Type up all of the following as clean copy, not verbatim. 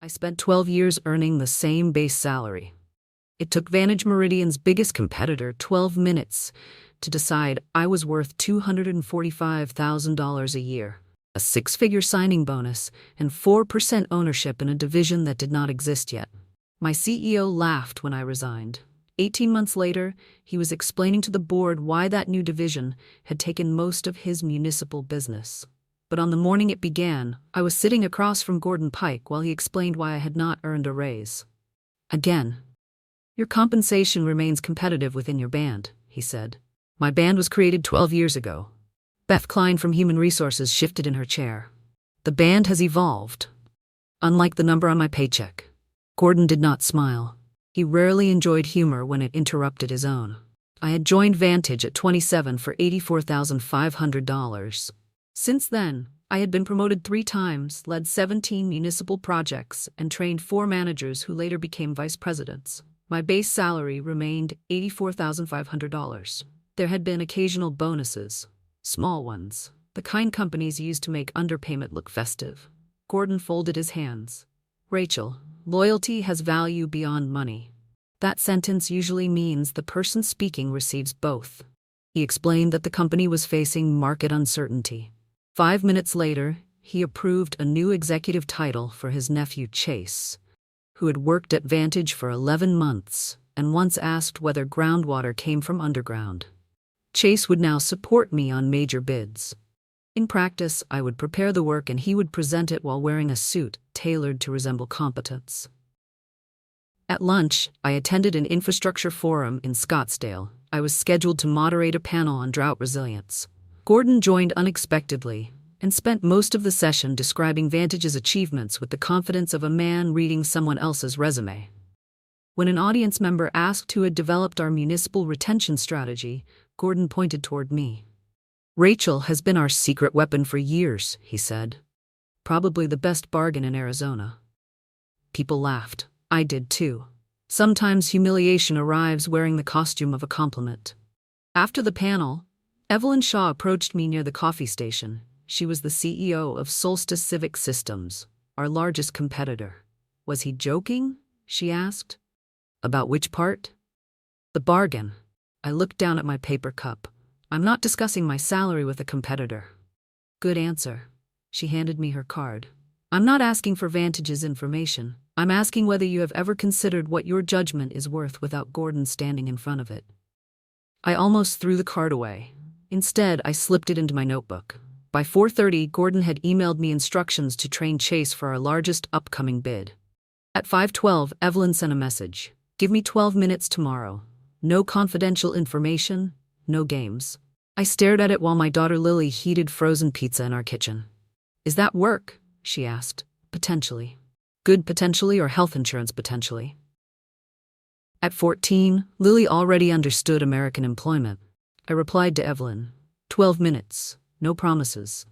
I spent 12 years earning the same base salary. It took Vantage Meridian's biggest competitor 12 minutes to decide I was worth $245,000 a year, a six-figure signing bonus, and 4% ownership in a division that did not exist yet. My CEO laughed when I resigned. 18 months later, he was explaining to the board why that new division had taken most of his municipal business. But on the morning it began, I was sitting across from Gordon Pike while he explained why I had not earned a raise. Again, "Your compensation remains competitive within your band," he said. "My band was created 12 years ago." Beth Klein from Human Resources shifted in her chair. "The band has evolved. Unlike the number on my paycheck." Gordon did not smile. He rarely enjoyed humor when it interrupted his own. I had joined Vantage at 27 for $84,500. Since then, I had been promoted 3 times, led 17 municipal projects, and trained 4 managers who later became vice presidents. My base salary remained $84,500. There had been occasional bonuses, small ones, the kind companies used to make underpayment look festive. Gordon folded his hands. "Rachel, loyalty has value beyond money. That sentence usually means the person speaking receives both." He explained that the company was facing market uncertainty. 5 minutes later, he approved a new executive title for his nephew Chase, who had worked at Vantage for 11 months and once asked whether groundwater came from underground. Chase would now support me on major bids. In practice, I would prepare the work and he would present it while wearing a suit tailored to resemble competence. At lunch, I attended an infrastructure forum in Scottsdale. I was scheduled to moderate a panel on drought resilience. Gordon joined unexpectedly and spent most of the session describing Vantage's achievements with the confidence of a man reading someone else's resume. When an audience member asked who had developed our municipal retention strategy, Gordon pointed toward me. "Rachel has been our secret weapon for years," he said. "Probably the best bargain in Arizona." People laughed. I did too. Sometimes humiliation arrives wearing the costume of a compliment. After the panel, Evelyn Shaw approached me near the coffee station. She was the CEO of Solstice Civic Systems, our largest competitor. "Was he joking?" she asked. "About which part?" "The bargain." I looked down at my paper cup. "I'm not discussing my salary with a competitor." "Good answer." She handed me her card. "I'm not asking for Vantage's information. I'm asking whether you have ever considered what your judgment is worth without Gordon standing in front of it." I almost threw the card away. Instead, I slipped it into my notebook. By 4:30, Gordon had emailed me instructions to train Chase for our largest upcoming bid. At 5:12, Evelyn sent a message. "Give me 12 minutes tomorrow. No confidential information, no games." I stared at it while my daughter Lily heated frozen pizza in our kitchen. "Is that work?" she asked. "Potentially." "Good potentially or health insurance potentially?" At 14, Lily already understood American employment. I replied to Evelyn, 12 minutes, no promises."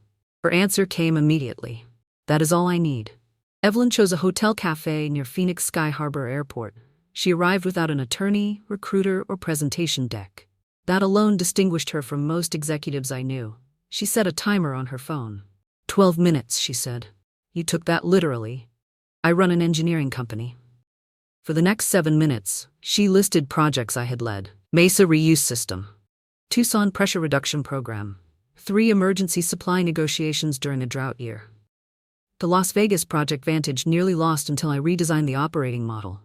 Her answer came immediately. "That is all I need." Evelyn chose a hotel cafe near Phoenix Sky Harbor Airport. She arrived without an attorney, recruiter, or presentation deck. That alone distinguished her from most executives I knew. She set a timer on her phone. 12 minutes, she said. "You took that literally. I run an engineering company." For the next 7 minutes, she listed projects I had led. Mesa Reuse System, Tucson Pressure Reduction Program, 3 emergency supply negotiations during a drought year. The Las Vegas project Vantage nearly lost until I redesigned the operating model.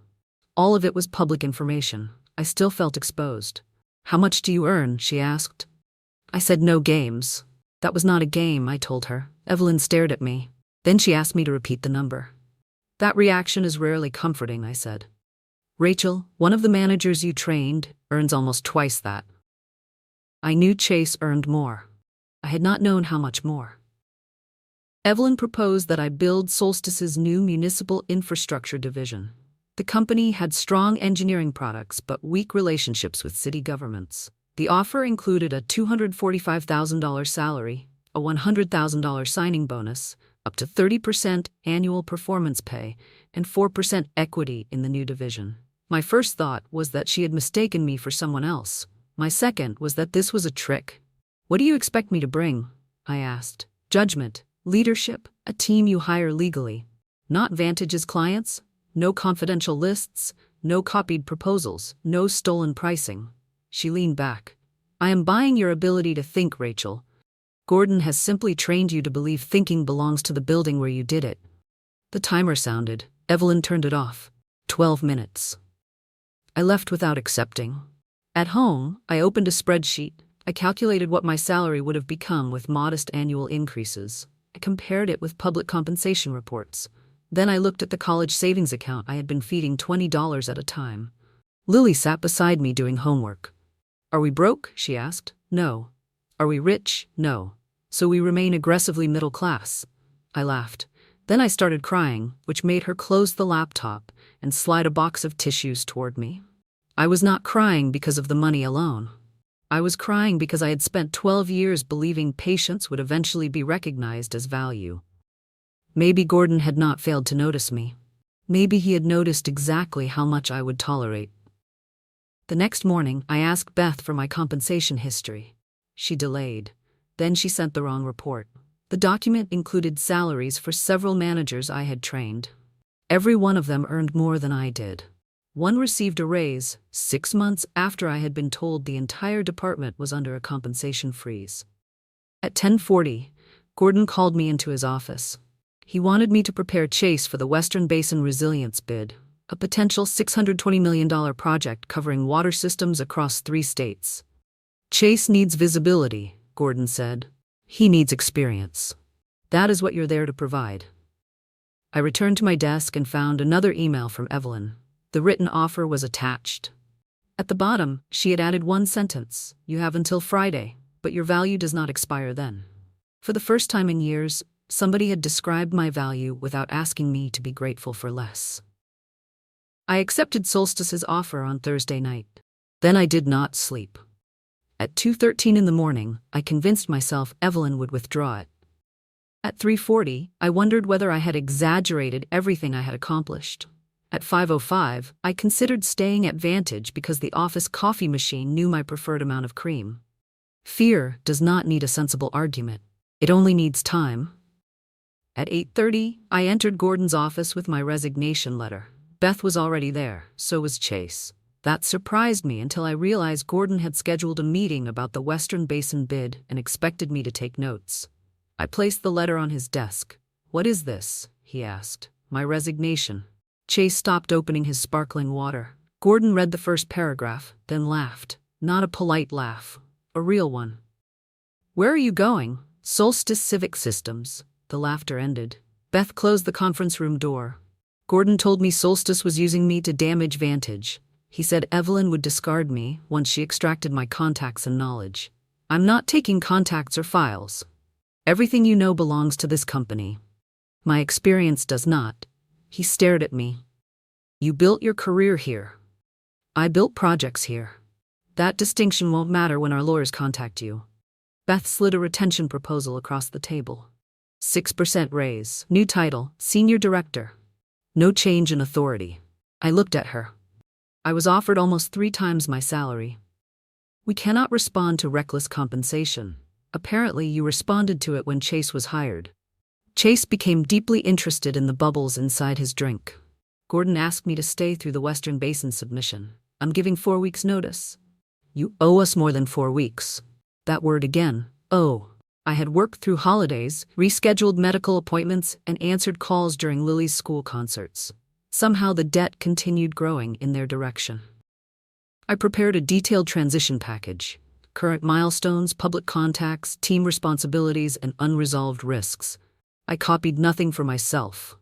All of it was public information. I still felt exposed. "How much do you earn?" she asked. I said no games. "That was not a game," I told her. Evelyn stared at me. Then she asked me to repeat the number. "That reaction is rarely comforting," I said. "Rachel, one of the managers you trained, earns almost twice that." I knew Chase earned more. I had not known how much more. Evelyn proposed that I build Solstice's new municipal infrastructure division. The company had strong engineering products but weak relationships with city governments. The offer included a $245,000 salary, a $100,000 signing bonus, up to 30% annual performance pay, and 4% equity in the new division. My first thought was that she had mistaken me for someone else. My second was that this was a trick. "What do you expect me to bring?" I asked. "Judgment, leadership, a team you hire legally." Not Vantage's clients, no confidential lists, no copied proposals, no stolen pricing. She leaned back. I am buying your ability to think, Rachel. Gordon has simply trained you to believe thinking belongs to the building where you did it. The timer sounded. Evelyn turned it off. 12 minutes. I left without accepting. At home, I opened a spreadsheet. I calculated what my salary would have become with modest annual increases. I compared it with public compensation reports. Then I looked at the college savings account I had been feeding $20 at a time. Lily sat beside me doing homework. Are we broke? She asked. No. Are we rich? No. So we remain aggressively middle class. I laughed. Then I started crying, which made her close the laptop and slide a box of tissues toward me. I was not crying because of the money alone. I was crying because I had spent 12 years believing patience would eventually be recognized as value. Maybe Gordon had not failed to notice me. Maybe he had noticed exactly how much I would tolerate. The next morning, I asked Beth for my compensation history. She delayed. Then she sent the wrong report. The document included salaries for several managers I had trained. Every one of them earned more than I did. One received a raise 6 months after I had been told the entire department was under a compensation freeze. At 10:40, Gordon called me into his office. He wanted me to prepare Chase for the Western Basin Resilience bid, a potential $620 million project covering water systems across 3 states. Chase needs visibility, Gordon said. He needs experience. That is what you're there to provide. I returned to my desk and found another email from Evelyn. The written offer was attached. At the bottom, she had added one sentence. You have until Friday, but your value does not expire then. For the first time in years, somebody had described my value without asking me to be grateful for less. I accepted Solstice's offer on Thursday night. Then I did not sleep. At 2:13 in the morning, I convinced myself Evelyn would withdraw it. At 3:40, I wondered whether I had exaggerated everything I had accomplished. At 5:05, I considered staying at Vantage because the office coffee machine knew my preferred amount of cream. Fear does not need a sensible argument. It only needs time. At 8:30, I entered Gordon's office with my resignation letter. Beth was already there, so was Chase. That surprised me until I realized Gordon had scheduled a meeting about the Western Basin bid and expected me to take notes. I placed the letter on his desk. What is this? He asked. My resignation. Chase stopped opening his sparkling water. Gordon read the first paragraph, then laughed. Not a polite laugh. A real one. Where are you going? Solstice Civic Systems. The laughter ended. Beth closed the conference room door. Gordon told me Solstice was using me to damage Vantage. He said Evelyn would discard me once she extracted my contacts and knowledge. I'm not taking contacts or files. Everything you know belongs to this company. My experience does not. He stared at me. You built your career here. I built projects here. That distinction won't matter when our lawyers contact you. Beth slid a retention proposal across the table. 6% raise. New title, Senior Director. No change in authority. I looked at her. I was offered almost 3 times my salary. We cannot respond to reckless compensation. Apparently you responded to it when Chase was hired. Chase became deeply interested in the bubbles inside his drink. Gordon asked me to stay through the Western Basin submission. I'm giving 4 weeks' notice. You owe us more than 4 weeks. That word again. Oh. I had worked through holidays, rescheduled medical appointments, and answered calls during Lily's school concerts. Somehow the debt continued growing in their direction. I prepared a detailed transition package. Current milestones, public contacts, team responsibilities, and unresolved risks. I copied nothing for myself.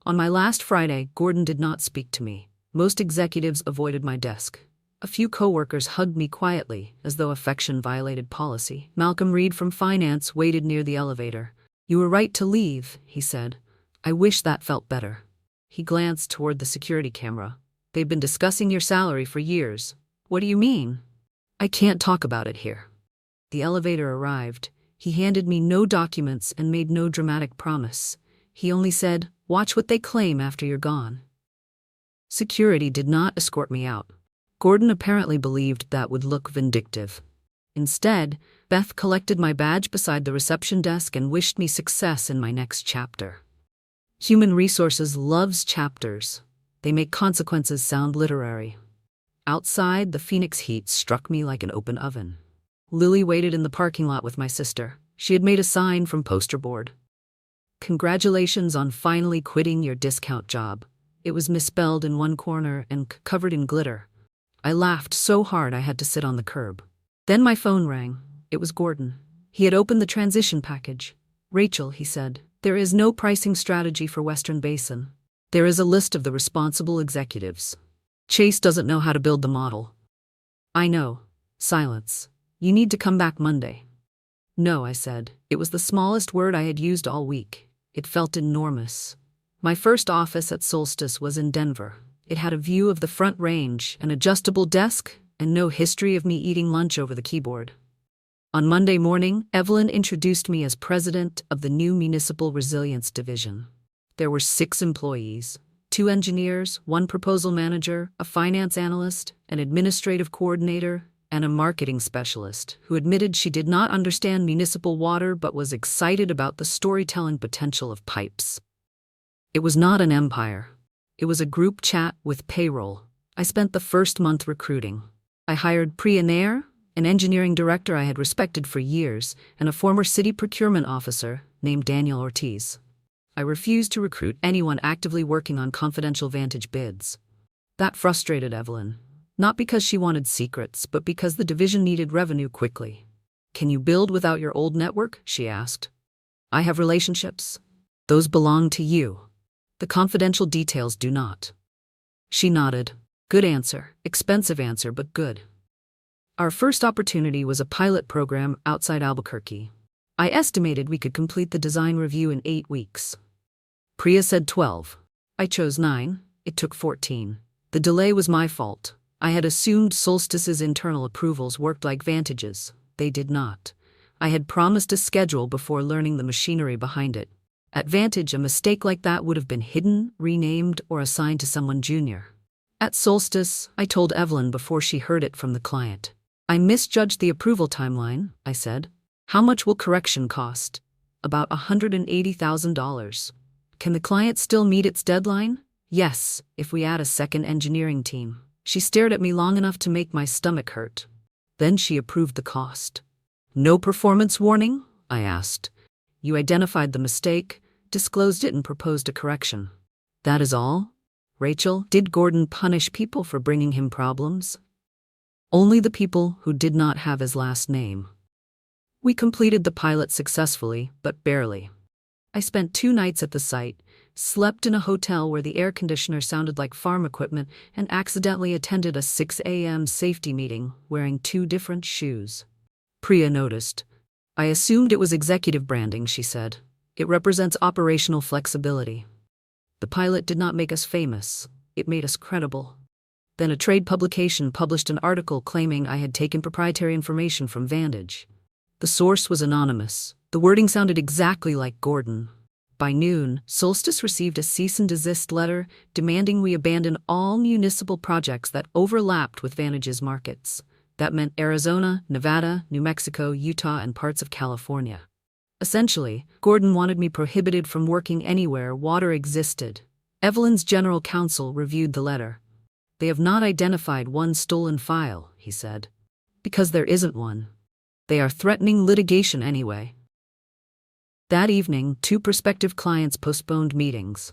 On my last Friday, Gordon did not speak to me. Most executives avoided my desk. A few coworkers hugged me quietly, as though affection violated policy. Malcolm Reed from finance waited near the elevator. You were right to leave, he said. I wish that felt better. He glanced toward the security camera. They've been discussing your salary for years. What do you mean? I can't talk about it here. The elevator arrived. He handed me no documents and made no dramatic promise. He only said, watch what they claim after you're gone. Security did not escort me out. Gordon apparently believed that would look vindictive. Instead, Beth collected my badge beside the reception desk and wished me success in my next chapter. Human resources loves chapters. They make consequences sound literary. Outside, the Phoenix heat struck me like an open oven. Lily waited in the parking lot with my sister. She had made a sign from poster board. "Congratulations on finally quitting your discount job." It was misspelled in one corner and covered in glitter. I laughed so hard I had to sit on the curb. Then my phone rang. It was Gordon. He had opened the transition package. "Rachel," he said, "there is no pricing strategy for Western Basin. There is a list of the responsible executives. Chase doesn't know how to build the model." "I know." Silence. "You need to come back Monday." "No," I said. It was the smallest word I had used all week. It felt enormous. My first office at Solstice was in Denver. It had a view of the Front Range, an adjustable desk, and no history of me eating lunch over the keyboard. On Monday morning, Evelyn introduced me as president of the new Municipal Resilience Division. There were 6 employees, 2 engineers, 1 proposal manager, a finance analyst, an administrative coordinator, and a marketing specialist who admitted she did not understand municipal water but was excited about the storytelling potential of pipes. It was not an empire. It was a group chat with payroll. I spent the first month recruiting. I hired Priya Nair, an engineering director I had respected for years, and a former city procurement officer named Daniel Ortiz. I refused to recruit anyone actively working on confidential Vantage bids. That frustrated Evelyn, not because she wanted secrets, but because the division needed revenue quickly. "Can you build without your old network?" she asked. "I have relationships. Those belong to you. The confidential details do not." She nodded. "Good answer. Expensive answer, but good." Our first opportunity was a pilot program outside Albuquerque. I estimated we could complete the design review in 8 weeks. Priya said 12. I chose 9. It took 14. The delay was my fault. I had assumed Solstice's internal approvals worked like Vantage's. They did not. I had promised a schedule before learning the machinery behind it. At Vantage, a mistake like that would have been hidden, renamed, or assigned to someone junior. At Solstice, I told Evelyn before she heard it from the client. "I misjudged the approval timeline," I said. "How much will correction cost?" "About $180,000. "Can the client still meet its deadline?" "Yes, if we add a second engineering team." She stared at me long enough to make my stomach hurt. Then she approved the cost. "No performance warning?" I asked. "You identified the mistake, disclosed it, and proposed a correction. That is all?" "Rachel, did Gordon punish people for bringing him problems?" "Only the people who did not have his last name." We completed the pilot successfully, but barely. I spent 2 nights at the site, slept in a hotel where the air conditioner sounded like farm equipment, and accidentally attended a 6 a.m. safety meeting wearing 2 different shoes. Priya noticed. "I assumed it was executive branding," she said. "It represents operational flexibility." The pilot did not make us famous. It made us credible. Then a trade publication published an article claiming I had taken proprietary information from Vantage. The source was anonymous. The wording sounded exactly like Gordon. By noon, Solstice received a cease and desist letter demanding we abandon all municipal projects that overlapped with Vantage's markets. That meant Arizona, Nevada, New Mexico, Utah, and parts of California. Essentially, Gordon wanted me prohibited from working anywhere water existed. Evelyn's general counsel reviewed the letter. "They have not identified one stolen file," he said. "Because there isn't one. They are threatening litigation anyway." That evening, 2 prospective clients postponed meetings.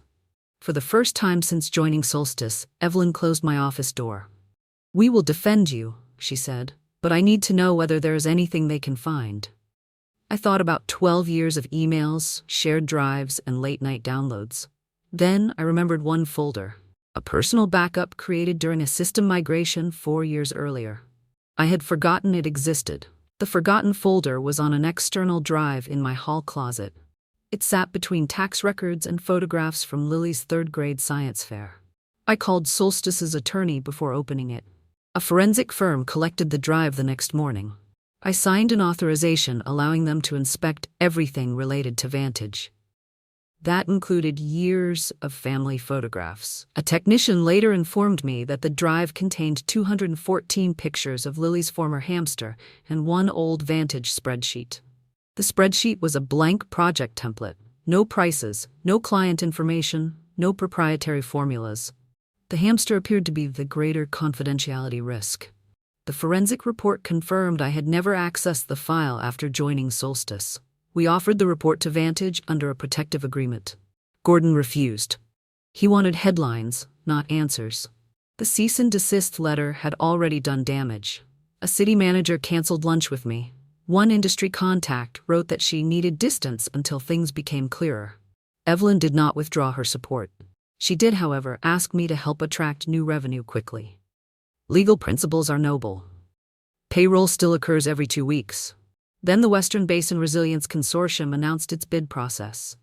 For the first time since joining Solstice, Evelyn closed my office door. "We will defend you," she said, "but I need to know whether there is anything they can find." I thought about 12 years of emails, shared drives, and late-night downloads. Then I remembered one folder, a personal backup created during a system migration 4 years earlier. I had forgotten it existed. The forgotten folder was on an external drive in my hall closet. It sat between tax records and photographs from Lily's 3rd-grade science fair. I called Solstice's attorney before opening it. A forensic firm collected the drive the next morning. I signed an authorization allowing them to inspect everything related to Vantage. That included years of family photographs. A technician later informed me that the drive contained 214 pictures of Lily's former hamster and 1 old Vantage spreadsheet. The spreadsheet was a blank project template. No prices, no client information, no proprietary formulas. The hamster appeared to be the greater confidentiality risk. The forensic report confirmed I had never accessed the file after joining Solstice. We offered the report to Vantage under a protective agreement. Gordon refused. He wanted headlines, not answers. The cease and desist letter had already done damage. A city manager canceled lunch with me. One industry contact wrote that she needed distance until things became clearer. Evelyn did not withdraw her support. She did, however, ask me to help attract new revenue quickly. Legal principles are noble. Payroll still occurs every 2 weeks. Then the Western Basin Resilience Consortium announced its bid process.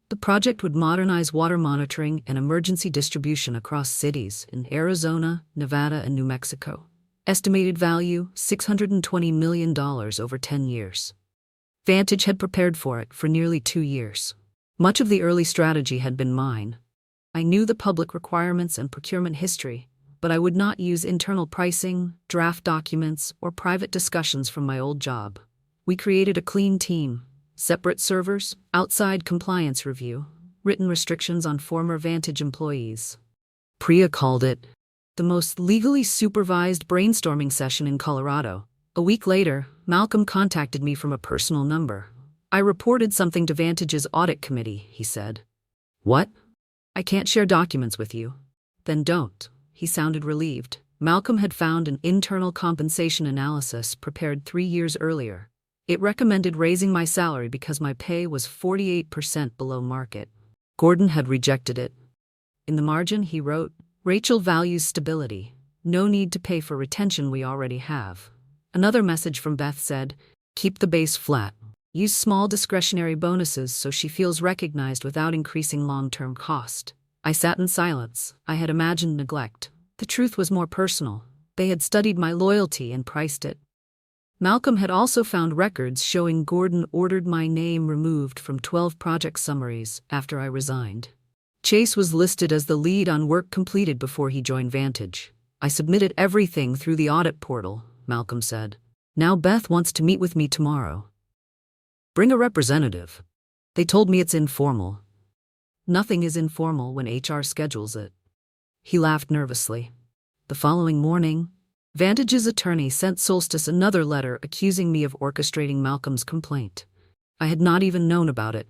The project would modernize water monitoring and emergency distribution across cities in Arizona, Nevada, and New Mexico. Estimated value, $620 million over 10 years. Vantage had prepared for it for nearly 2 years. Much of the early strategy had been mine. I knew the public requirements and procurement history, but I would not use internal pricing, draft documents, or private discussions from my old job. We created a clean team, separate servers, outside compliance review, written restrictions on former Vantage employees. Priya called it the most legally supervised brainstorming session in Colorado. A week later, Malcolm contacted me from a personal number. I reported something to Vantage's audit committee, he said. What? I can't share documents with you. Then don't. He sounded relieved. Malcolm had found an internal compensation analysis prepared 3 years earlier. It recommended raising my salary because my pay was 48% below market. Gordon had rejected it. In the margin, he wrote, Rachel values stability. No need to pay for retention we already have. Another message from Beth said, keep the base flat. Use small discretionary bonuses so she feels recognized without increasing long-term cost. I sat in silence. I had imagined neglect. The truth was more personal. They had studied my loyalty and priced it. Malcolm had also found records showing Gordon ordered my name removed from 12 project summaries after I resigned. Chase was listed as the lead on work completed before he joined Vantage. I submitted everything through the audit portal, Malcolm said. Now Beth wants to meet with me tomorrow. Bring a representative. They told me it's informal. Nothing is informal when HR schedules it. He laughed nervously. The following morning, Vantage's attorney sent Solstice another letter accusing me of orchestrating Malcolm's complaint. I had not even known about it.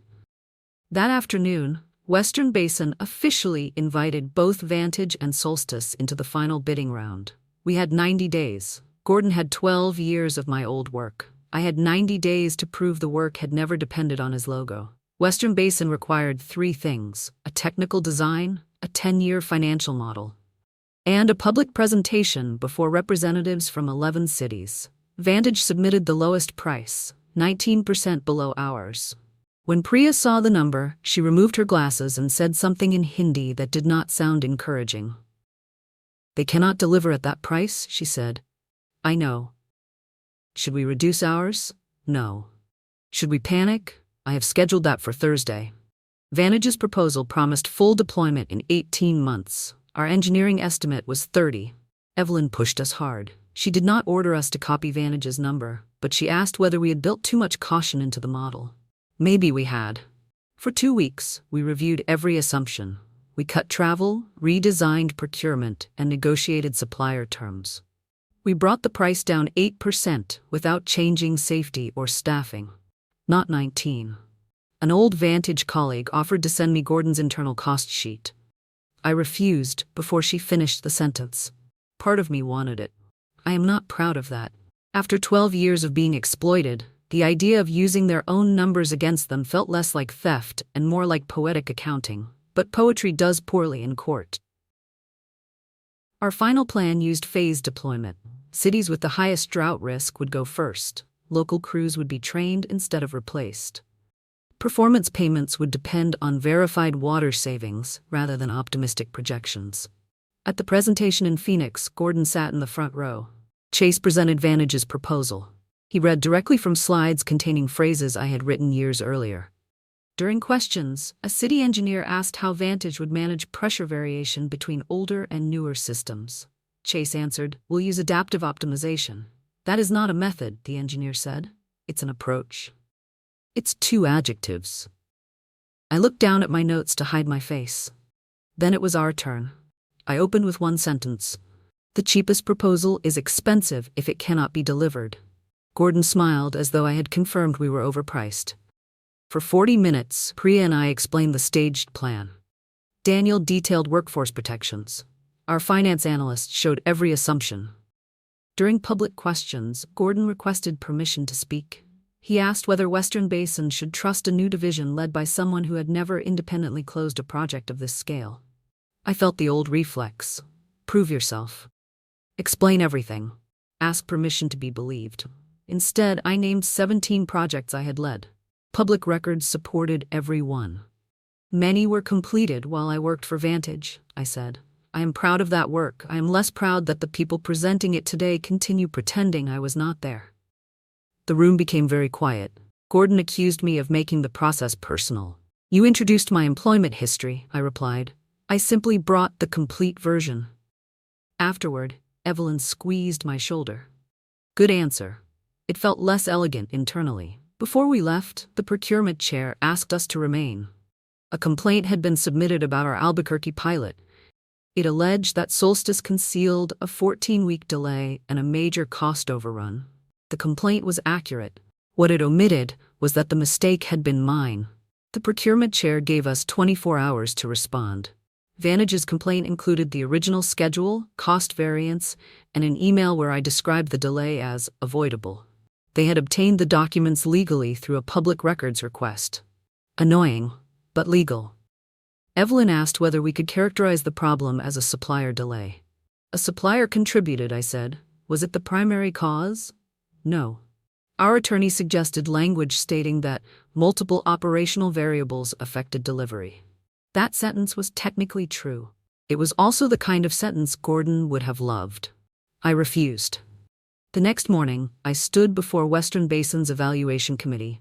That afternoon, Western Basin officially invited both Vantage and Solstice into the final bidding round. We had 90 days. Gordon had 12 years of my old work. I had 90 days to prove the work had never depended on his logo. Western Basin required 3 things: a technical design, a 10-year financial model, and a public presentation before representatives from 11 cities. Vantage submitted the lowest price, 19% below ours. When Priya saw the number, she removed her glasses and said something in Hindi that did not sound encouraging. They cannot deliver at that price, she said. I know. Should we reduce ours? No. Should we panic? I have scheduled that for Thursday. Vantage's proposal promised full deployment in 18 months. Our engineering estimate was 30. Evelyn pushed us hard. She did not order us to copy Vantage's number, but she asked whether we had built too much caution into the model. Maybe we had. For 2 weeks, we reviewed every assumption. We cut travel, redesigned procurement, and negotiated supplier terms. We brought the price down 8% without changing safety or staffing. Not 19. An old Vantage colleague offered to send me Gordon's internal cost sheet. I refused before she finished the sentence. Part of me wanted it. I am not proud of that. After 12 years of being exploited, the idea of using their own numbers against them felt less like theft and more like poetic accounting. But poetry does poorly in court. Our final plan used phased deployment. Cities with the highest drought risk would go first. Local crews would be trained instead of replaced. Performance payments would depend on verified water savings rather than optimistic projections. At the presentation in Phoenix, Gordon sat in the front row. Chase presented Vantage's proposal. He read directly from slides containing phrases I had written years earlier. During questions, a city engineer asked how Vantage would manage pressure variation between older and newer systems. Chase answered, "We'll use adaptive optimization." "That is not a method," the engineer said. "It's an approach." It's 2 adjectives. I looked down at my notes to hide my face. Then it was our turn. I opened with one sentence. The cheapest proposal is expensive if it cannot be delivered. Gordon smiled as though I had confirmed we were overpriced. For 40 minutes, Priya and I explained the staged plan. Daniel detailed workforce protections. Our finance analyst showed every assumption. During public questions, Gordon requested permission to speak. He asked whether Western Basin should trust a new division led by someone who had never independently closed a project of this scale. I felt the old reflex. Prove yourself. Explain everything. Ask permission to be believed. Instead, I named 17 projects I had led. Public records supported every one. Many were completed while I worked for Vantage, I said. I am proud of that work. I am less proud that the people presenting it today continue pretending I was not there. The room became very quiet. Gordon accused me of making the process personal. You introduced my employment history, I replied. I simply brought the complete version. Afterward, Evelyn squeezed my shoulder. Good answer. It felt less elegant internally. Before we left, the procurement chair asked us to remain. A complaint had been submitted about our Albuquerque pilot. It alleged that Solstice concealed a 14-week delay and a major cost overrun. The complaint was accurate. What it omitted was that the mistake had been mine. The procurement chair gave us 24 hours to respond. Vantage's complaint included the original schedule, cost variance, and an email where I described the delay as avoidable. They had obtained the documents legally through a public records request. Annoying, but legal. Evelyn asked whether we could characterize the problem as a supplier delay. A supplier contributed, I said. Was it the primary cause? No. Our attorney suggested language stating that multiple operational variables affected delivery. That sentence was technically true. It was also the kind of sentence Gordon would have loved. I refused. The next morning, I stood before Western Basin's evaluation committee.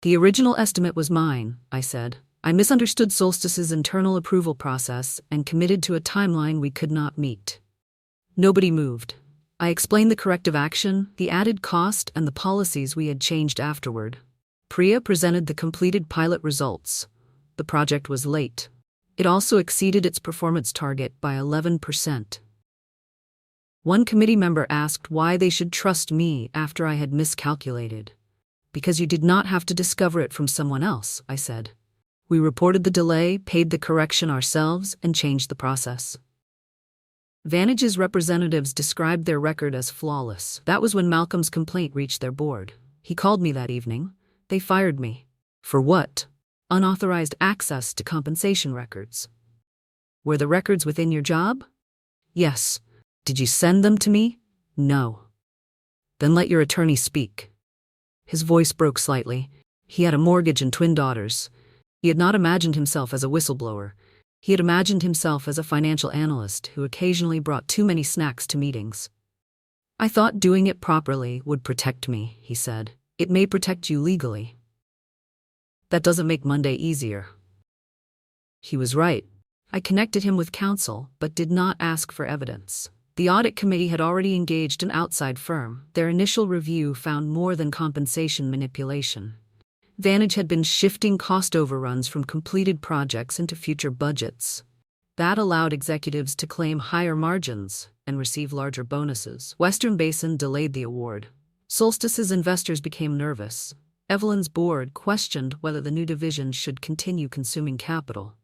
The original estimate was mine, I said. I misunderstood Solstice's internal approval process and committed to a timeline we could not meet. Nobody moved. I explained the corrective action, the added cost, and the policies we had changed afterward. Priya presented the completed pilot results. The project was late. It also exceeded its performance target by 11%. One committee member asked why they should trust me after I had miscalculated. Because you did not have to discover it from someone else, I said. We reported the delay, paid the correction ourselves, and changed the process. Vantage's representatives described their record as flawless. That was when Malcolm's complaint reached their board. He called me that evening. They fired me. For what? Unauthorized access to compensation records. Were the records within your job? Yes. Did you send them to me? No. Then let your attorney speak. His voice broke slightly. He had a mortgage and twin daughters. He had not imagined himself as a whistleblower. He had imagined himself as a financial analyst who occasionally brought too many snacks to meetings. I thought doing it properly would protect me, he said. It may protect you legally. That doesn't make Monday easier. He was right. I connected him with counsel, but did not ask for evidence. The audit committee had already engaged an outside firm. Their initial review found more than compensation manipulation. Vantage had been shifting cost overruns from completed projects into future budgets. That allowed executives to claim higher margins and receive larger bonuses. Western Basin delayed the award. Solstice's investors became nervous. Evelyn's board questioned whether the new division should continue consuming capital.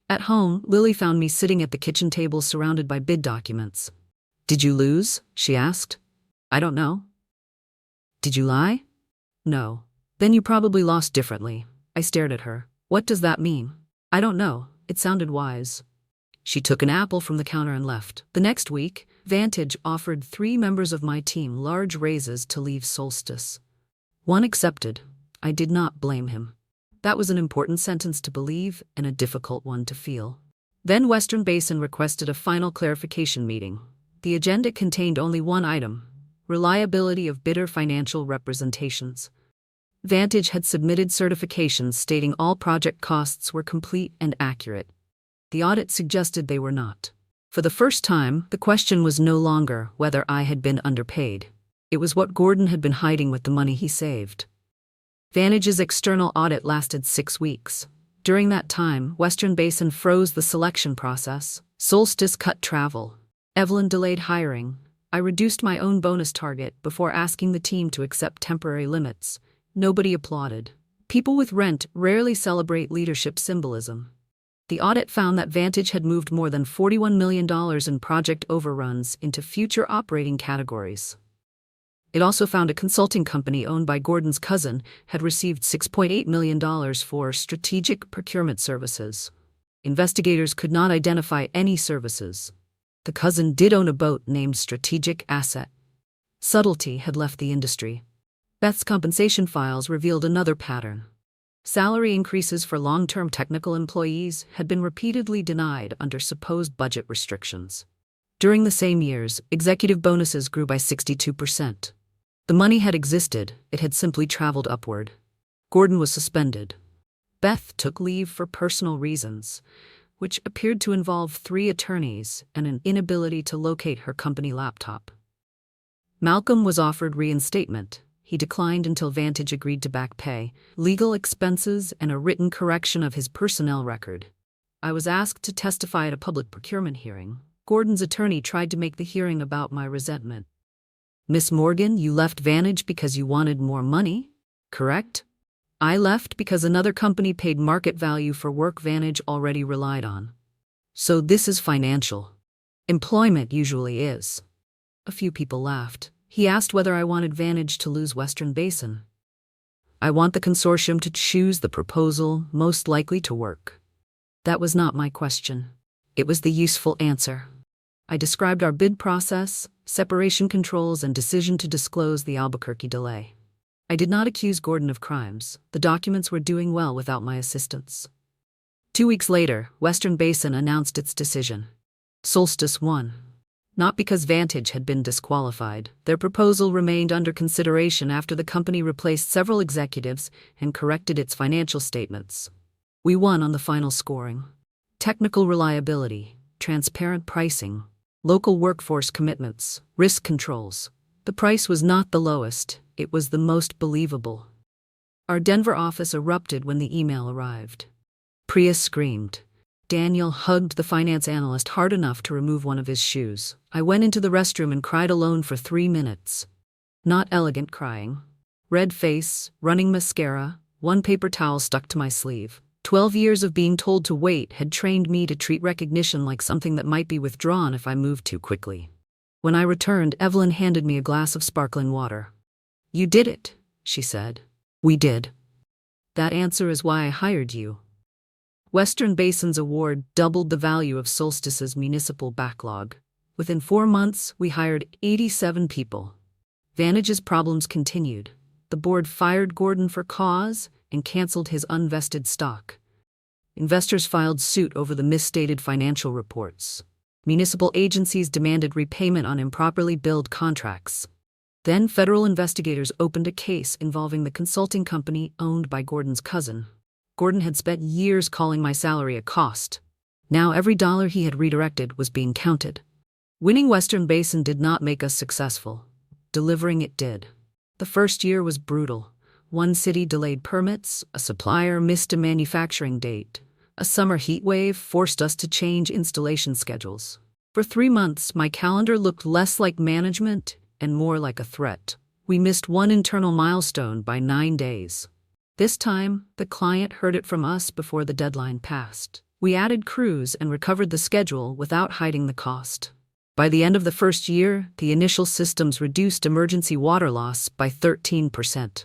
At home, Lily found me sitting at the kitchen table surrounded by bid documents. Did you lose? She asked. I don't know. Did you lie? No. Then you probably lost differently. I stared at her. What does that mean? I don't know. It sounded wise. She took an apple from the counter and left. The next week, Vantage offered 3 members of my team large raises to leave Solstice. One accepted. I did not blame him. That was an important sentence to believe and a difficult one to feel. Then Western Basin requested a final clarification meeting. The agenda contained only one item: reliability of bidder financial representations. Vantage had submitted certifications stating all project costs were complete and accurate. The audit suggested they were not. For the first time, the question was no longer whether I had been underpaid. It was what Gordon had been hiding with the money he saved. Vantage's external audit lasted 6 weeks. During that time, Western Basin froze the selection process. Solstice cut travel. Evelyn delayed hiring. I reduced my own bonus target before asking the team to accept temporary limits. Nobody applauded. People with rent rarely celebrate leadership symbolism. The audit found that Vantage had moved more than $41 million in project overruns into future operating categories. It also found a consulting company owned by Gordon's cousin had received $6.8 million for strategic procurement services. Investigators could not identify any services. The cousin did own a boat named Strategic Asset. Subtlety had left the industry. Beth's compensation files revealed another pattern. Salary increases for long-term technical employees had been repeatedly denied under supposed budget restrictions. During the same years, executive bonuses grew by 62%. The money had existed, it had simply traveled upward. Gordon was suspended. Beth took leave for personal reasons, which appeared to involve 3 attorneys and an inability to locate her company laptop. Malcolm was offered reinstatement. He declined until Vantage agreed to back pay, legal expenses, and a written correction of his personnel record. I was asked to testify at a public procurement hearing. Gordon's attorney tried to make the hearing about my resentment. Miss Morgan, you left Vantage because you wanted more money, correct? I left because another company paid market value for work Vantage already relied on. So this is financial. Employment usually is. A few people laughed. He asked whether I wanted Vantage to lose Western Basin. I want the consortium to choose the proposal most likely to work. That was not my question. It was the useful answer. I described our bid process, separation controls, and decision to disclose the Albuquerque delay. I did not accuse Gordon of crimes. The documents were doing well without my assistance. 2 weeks later, Western Basin announced its decision. Solstice won. Not because Vantage had been disqualified. Their proposal remained under consideration after the company replaced several executives and corrected its financial statements. We won on the final scoring. Technical reliability, transparent pricing, local workforce commitments, risk controls. The price was not the lowest, it was the most believable. Our Denver office erupted when the email arrived. Priya screamed. Daniel hugged the finance analyst hard enough to remove one of his shoes. I went into the restroom and cried alone for 3 minutes. Not elegant crying. Red face, running mascara, one paper towel stuck to my sleeve. 12 years of being told to wait had trained me to treat recognition like something that might be withdrawn if I moved too quickly. When I returned, Evelyn handed me a glass of sparkling water. You did it, she said. We did. That answer is why I hired you. Western Basin's award doubled the value of Solstice's municipal backlog. Within 4 months, we hired 87 people. Vantage's problems continued. The board fired Gordon for cause and canceled his unvested stock. Investors filed suit over the misstated financial reports. Municipal agencies demanded repayment on improperly billed contracts. Then federal investigators opened a case involving the consulting company owned by Gordon's cousin. Gordon had spent years calling my salary a cost. Now every dollar he had redirected was being counted. Winning Western Basin did not make us successful. Delivering it did. The first year was brutal. One city delayed permits, a supplier missed a manufacturing date. A summer heat wave forced us to change installation schedules. For 3 months, my calendar looked less like management and more like a threat. We missed one internal milestone by 9 days. This time, the client heard it from us before the deadline passed. We added crews and recovered the schedule without hiding the cost. By the end of the first year, the initial systems reduced emergency water loss by 13%.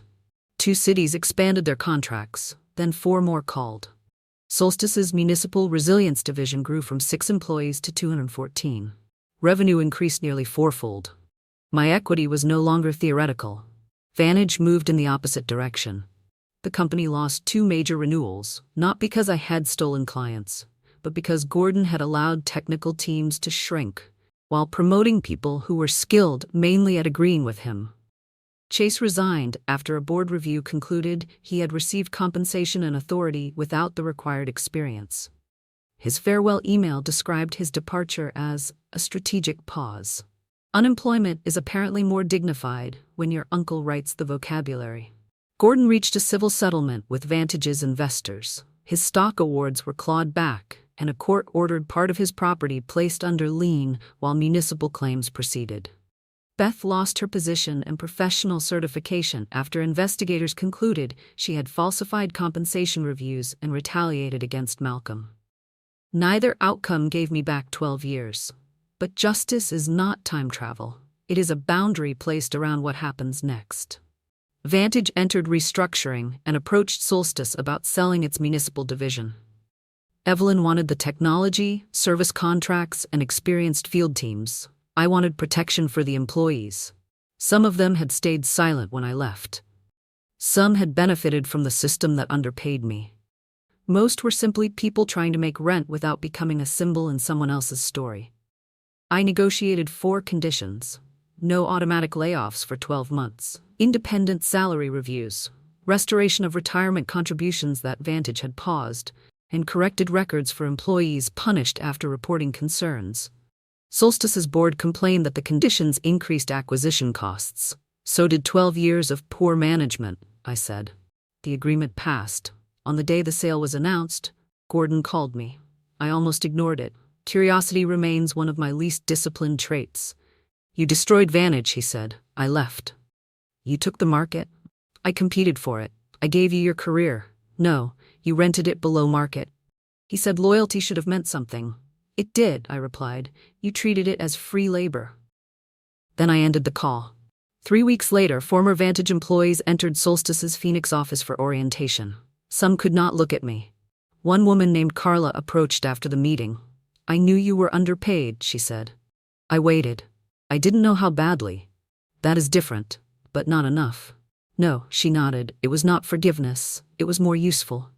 2 cities expanded their contracts, then 4 more called. Solstice's Municipal Resilience Division grew from 6 employees to 214. Revenue increased nearly 4-fold. My equity was no longer theoretical. Vantage moved in the opposite direction. The company lost 2 major renewals, not because I had stolen clients, but because Gordon had allowed technical teams to shrink, while promoting people who were skilled mainly at agreeing with him. Chase resigned after a board review concluded he had received compensation and authority without the required experience. His farewell email described his departure as a strategic pause. Unemployment is apparently more dignified when your uncle writes the vocabulary. Gordon reached a civil settlement with Vantage's investors. His stock awards were clawed back, and a court ordered part of his property placed under lien while municipal claims proceeded. Beth lost her position and professional certification after investigators concluded she had falsified compensation reviews and retaliated against Malcolm. Neither outcome gave me back 12 years. But justice is not time travel. It is a boundary placed around what happens next. Vantage entered restructuring and approached Solstice about selling its municipal division. Evelyn wanted the technology, service contracts, and experienced field teams. I wanted protection for the employees. Some of them had stayed silent when I left. Some had benefited from the system that underpaid me. Most were simply people trying to make rent without becoming a symbol in someone else's story. I negotiated 4 conditions: no automatic layoffs for 12 months, independent salary reviews, restoration of retirement contributions that Vantage had paused, and corrected records for employees punished after reporting concerns. Solstice's board complained that the conditions increased acquisition costs. So did 12 years of poor management, I said. The agreement passed. On the day the sale was announced, Gordon called me. I almost ignored it. Curiosity remains one of my least disciplined traits. You destroyed Vantage, he said. I left. You took the market. I competed for it. I gave you your career. No, you rented it below market. He said loyalty should have meant something. It did, I replied. You treated it as free labor. Then I ended the call. 3 weeks later, former Vantage employees entered Solstice's Phoenix office for orientation. Some could not look at me. One woman named Carla approached after the meeting. I knew you were underpaid, she said. I waited. I didn't know how badly. That is different, but not enough. No, she nodded. It was not forgiveness. It was more useful.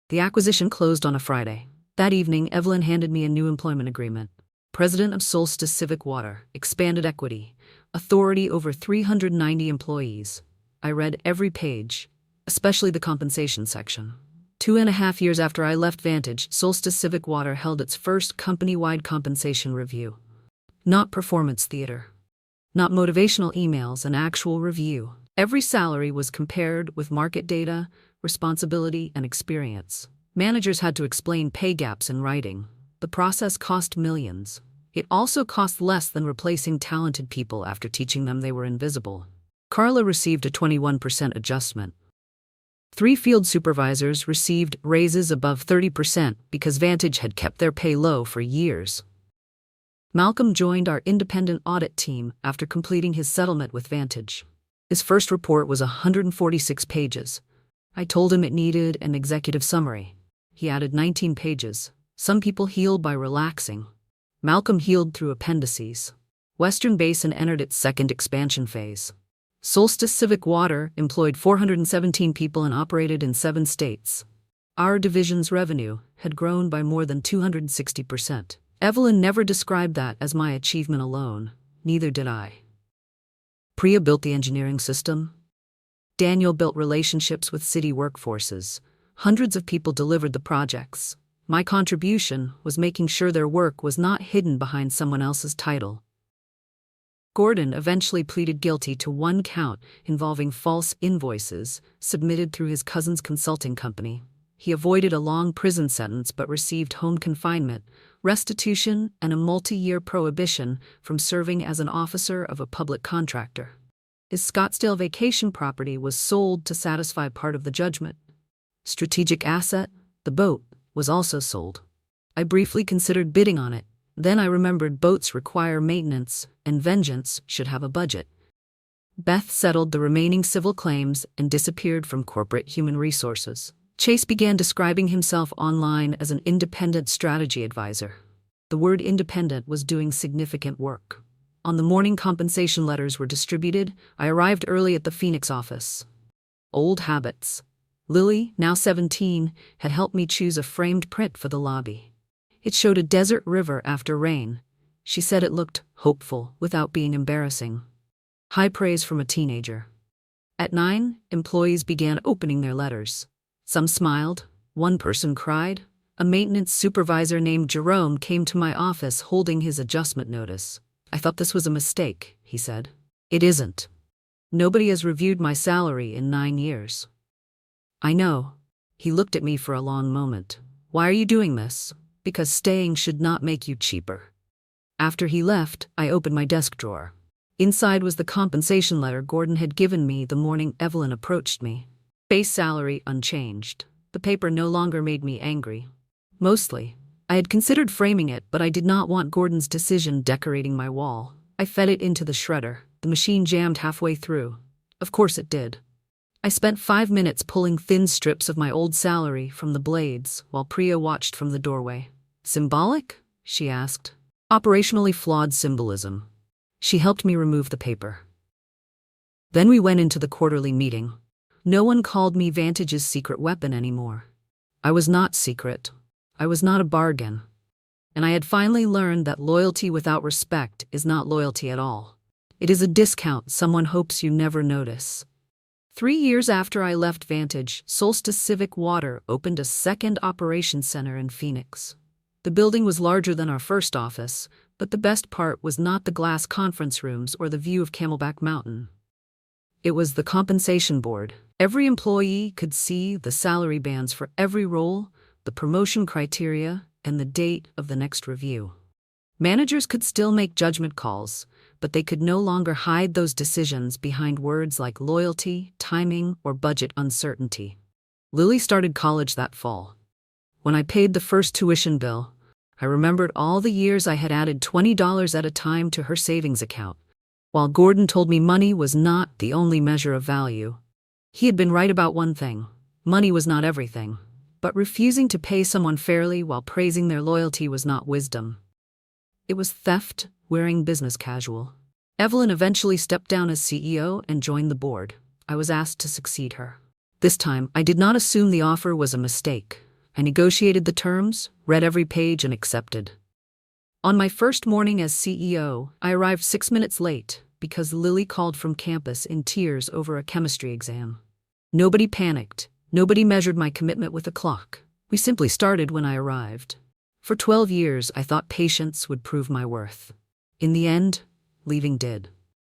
The acquisition closed on a Friday. That evening, Evelyn handed me a new employment agreement. President of Solstice Civic Water, expanded equity, authority over 390 employees. I read every page, especially the compensation section. 2.5 years after I left Vantage, Solstice Civic Water held its first company-wide compensation review. Not performance theater. Not motivational emails, an actual review. Every salary was compared with market data, responsibility, and experience. Managers had to explain pay gaps in writing. The process cost millions. It also cost less than replacing talented people after teaching them they were invisible. Carla received a 21% adjustment. 3 field supervisors received raises above 30% because Vantage had kept their pay low for years. Malcolm joined our independent audit team after completing his settlement with Vantage. His first report was 146 pages. I told him it needed an executive summary. He added 19 pages. Some people healed by relaxing. Malcolm healed through appendices. Western Basin entered its second expansion phase. Solstice Civic Water employed 417 people and operated in 7 states. Our division's revenue had grown by more than 260%. Evelyn never described that as my achievement alone. Neither did I. Priya built the engineering system. Daniel built relationships with city workforces. Hundreds of people delivered the projects. My contribution was making sure their work was not hidden behind someone else's title. Gordon eventually pleaded guilty to 1 count involving false invoices submitted through his cousin's consulting company. He avoided a long prison sentence but received home confinement, restitution, and a multi-year prohibition from serving as an officer of a public contractor. His Scottsdale vacation property was sold to satisfy part of the judgment. Strategic asset, the boat, was also sold. I briefly considered bidding on it. Then I remembered boats require maintenance, and vengeance should have a budget. Beth settled the remaining civil claims and disappeared from corporate human resources. Chase began describing himself online as an independent strategy advisor. The word independent was doing significant work. On the morning compensation letters were distributed, I arrived early at the Phoenix office. Old habits. Lily, now 17, had helped me choose a framed print for the lobby. It showed a desert river after rain. She said it looked hopeful without being embarrassing. High praise from a teenager. At 9, employees began opening their letters. Some smiled. One person cried. A maintenance supervisor named Jerome came to my office holding his adjustment notice. I thought this was a mistake, he said. It isn't. Nobody has reviewed my salary in 9 years. I know. He looked at me for a long moment. Why are you doing this? Because staying should not make you cheaper. After he left, I opened my desk drawer. Inside was the compensation letter Gordon had given me the morning Evelyn approached me. Base salary unchanged. The paper no longer made me angry. Mostly, I had considered framing it, but I did not want Gordon's decision decorating my wall. I fed it into the shredder. The machine jammed halfway through. Of course it did. I spent 5 minutes pulling thin strips of my old salary from the blades while Priya watched from the doorway. Symbolic? She asked. Operationally flawed symbolism. She helped me remove the paper. Then we went into the quarterly meeting. No one called me Vantage's secret weapon anymore. I was not secret. I was not a bargain. And I had finally learned that loyalty without respect is not loyalty at all. It is a discount someone hopes you never notice. 3 years after I left Vantage, Solstice Civic Water opened a second operations center in Phoenix. The building was larger than our first office, but the best part was not the glass conference rooms or the view of Camelback Mountain. It was the compensation board. Every employee could see the salary bands for every role, the promotion criteria, and the date of the next review. Managers could still make judgment calls, but they could no longer hide those decisions behind words like loyalty, timing, or budget uncertainty. Lily started college that fall. When I paid the first tuition bill, I remembered all the years I had added $20 at a time to her savings account, while Gordon told me money was not the only measure of value. He had been right about one thing: money was not everything, but refusing to pay someone fairly while praising their loyalty was not wisdom. It was theft, wearing business casual. Evelyn eventually stepped down as CEO and joined the board. I was asked to succeed her. This time, I did not assume the offer was a mistake. I negotiated the terms, read every page, and accepted. On my first morning as CEO, I arrived 6 minutes late because Lily called from campus in tears over a chemistry exam. Nobody panicked. Nobody measured my commitment with a clock. We simply started when I arrived. For 12 years, I thought patience would prove my worth. In the end, leaving did.